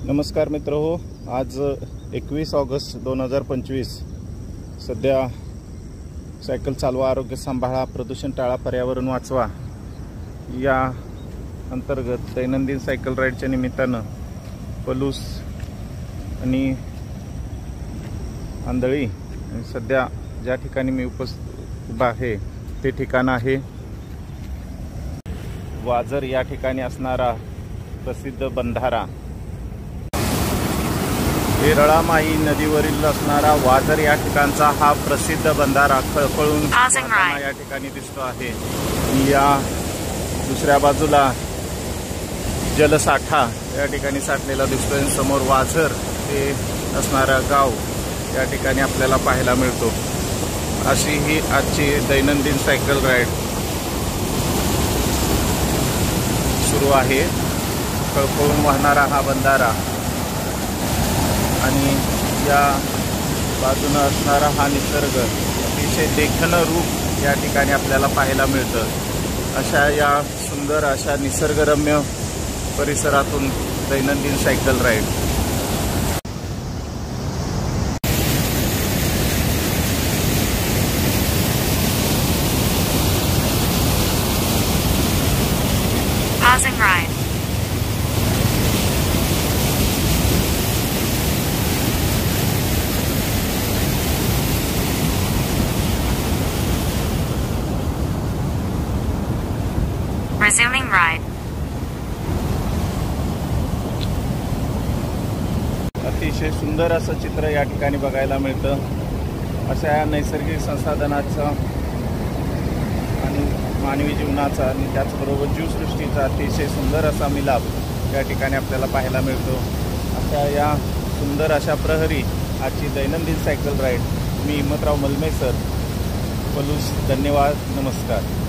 नमस्कार मित्र हो, आज 21 ऑगस्ट 2025 सध्या सायकल चालवा, आरोग्य सांभाळा, प्रदूषण टाळा, पर्यावरण वाचवा या अंतर्गत दैनंदिन सायकल राईडच्या निमित्तानं पलूस आणि आंधळी सध्या ज्या ठिकाणी मी उभा आहे ते ठिकाण आहे वाजर या ठिकाणी असणारा प्रसिद्ध बंधारा। येरळामाई नदीवरील असणारा वाजर या ठिकाणचा हा प्रसिद्ध बंधारा खळखळून या ठिकाणी दिसतो आहे। या दुसऱ्या बाजूला जलसाठा या ठिकाणी साठलेला दिसतोय। समोर वाझर हे असणारा गाव या ठिकाणी आपल्याला पाहायला मिळतो। अशी ही आजची दैनंदिन सायकल राईड सुरू आहे। खळखळून वाहणारा हा बंधारा आणि या बाजूने असणारा हा निसर्ग अतिशय देखणं रूप या ठिकाणी आपल्याला पाहायला मिळतं। अशा या सुंदर अशा निसर्गरम्य परिसरातून दैनंदिन cycle ride. Pausing ride. Resuming ride. अतिशय सुंदर असं चित्र या ठिकाणी बघायला मिळतं। अशा या नैसर्गिक संसाधनाचा आणि मानवी जीवनाचा आणि त्याचबरोबर जीवसृष्टीचा अतिशय सुंदर असा मिलाप या ठिकाणी आपल्याला पाहायला मिळतो। अशा या सुंदर अशा प्रहरी आजची दैनंदिन सायकल राईड। मी हिम्मतराव मलमे सर, पलूस। धन्यवाद, नमस्कार।